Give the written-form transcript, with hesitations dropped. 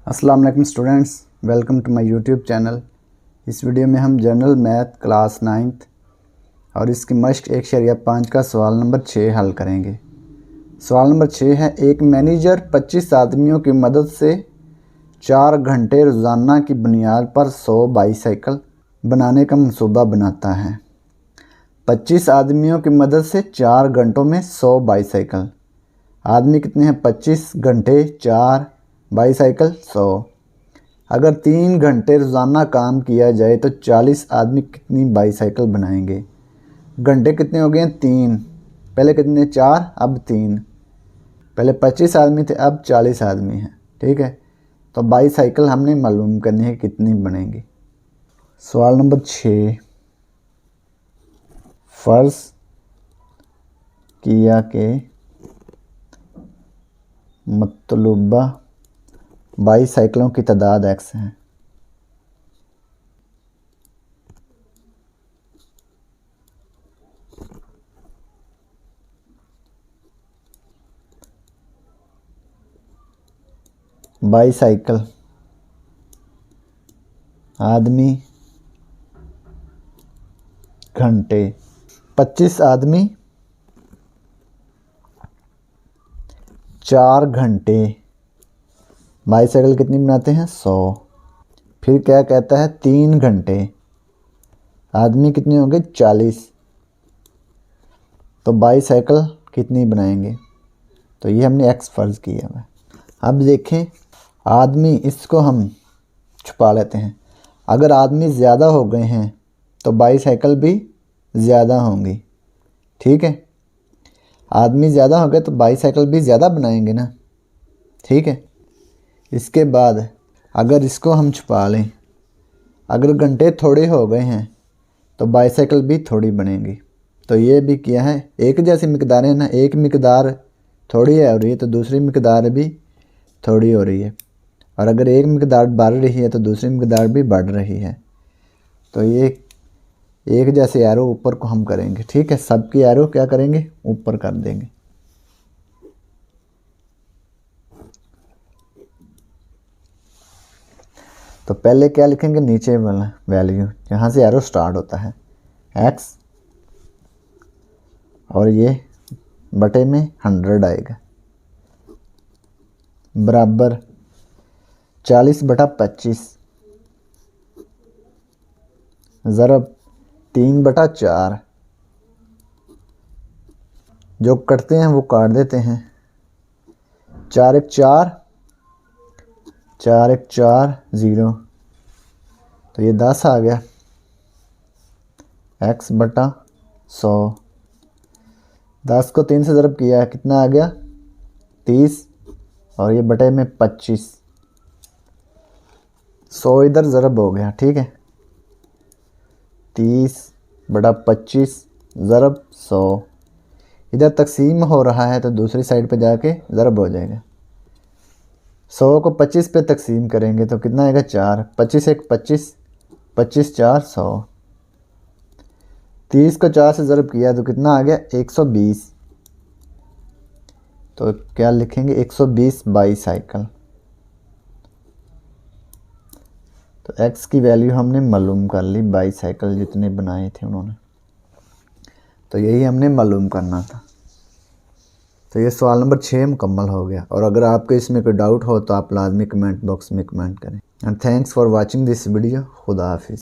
अस्सलाम वालेकुम students, welcome to my YouTube channel. इस वीडियो में हम जनरल मैथ क्लास 9th और इसकी मश्क 1.5 का सवाल नंबर 6 हल करेंगे। सवाल नंबर 6 है, एक मैनेजर 25 आदमियों की मदद से 4 घंटे रोज़ाना की बुनियाद पर 100 बाईसाइकिल बनाने का मंसूबा बनाता है। 25 आदमियों की मदद से 4 घंटों में 100 बाईसाइकिल। आदमी कितने हैं? 25 घंटे 4 बाईसाइकिल 100। अगर 3 घंटे रोज़ाना काम किया जाए तो 40 आदमी कितनी बाईसाइकिल बनाएंगे? घंटे कितने हो गए? 3। पहले कितने? 4, अब 3। पहले 25 आदमी थे, अब 40 आदमी हैं। ठीक है, तो बाईसाइकिल हमने मालूम करनी है कितनी बनेंगी। सवाल नंबर 6, फ़र्ज़ किया कि मतलूबा बाईसाइकिलों की तादाद x है। बाईसाइकिल, आदमी, घंटे। 25 आदमी 4 घंटे, बाईसाइकिल कितनी बनाते हैं? 100। फिर क्या कहता है? 3 घंटे, आदमी कितने होंगे? 40। तो बाईसाइकिल कितनी बनाएंगे? तो ये हमने x फ़र्ज़ किया है। अब देखें, आदमी, इसको हम छुपा लेते हैं। अगर आदमी ज़्यादा हो गए हैं तो बाईसाइकिल भी ज़्यादा होंगी। ठीक है, आदमी ज़्यादा हो गए तो बाईसाइकिल भी ज़्यादा बनाएंगे ना। ठीक है, इसके बाद अगर इसको हम छुपा लें, अगर घंटे थोड़े हो गए हैं तो बाईसाइकिल भी थोड़ी बनेंगी। तो ये भी किया है, एक जैसी मिकदारें ना, एक मिकदार थोड़ी है हो रही है तो दूसरी मिकदार भी थोड़ी हो रही है, और अगर एक मिकदार बढ़ रही है तो दूसरी मिकदार भी बढ़ रही है। तो ये एक जैसे एरो ऊपर को हम करेंगे। ठीक है, सबकी एरो क्या करेंगे? ऊपर कर देंगे। तो पहले क्या लिखेंगे? नीचे वाला वैल्यू, यहाँ से एरो स्टार्ट होता है, x, और ये बटे में 100 आएगा, बराबर 40/25 ज़रब 3/4। जो कटते हैं वो काट देते हैं। 4 1 4, 4 1 4 0, तो ये 10 आ गया। x/100, 10 को 3 से ज़रब किया है, कितना आ गया? 30, और ये बटे में 25। 100 इधर ज़रब हो गया। ठीक है, 30/25 ज़रब 100। इधर तकसीम हो रहा है तो दूसरी साइड पे जाके ज़रब हो जाएगा। 100 को 25 पे तकसीम करेंगे तो कितना आएगा? 4। 25 1 25, 25 4 100। 30 को 4 से ज़रब किया तो कितना आ गया? 120। तो क्या लिखेंगे? 120 बाईसाइकिल। तो x की वैल्यू हमने मालूम कर ली, बाईसाइकिल जितने बनाए थे उन्होंने। तो यही हमने मालूम करना था। तो ये सवाल नंबर 6 मुकम्मल हो गया। और अगर आपको इसमें कोई डाउट हो तो आप लाजमी कमेंट बॉक्स में कमेंट करें। And thanks for watching this video. खुदा हाफिज़।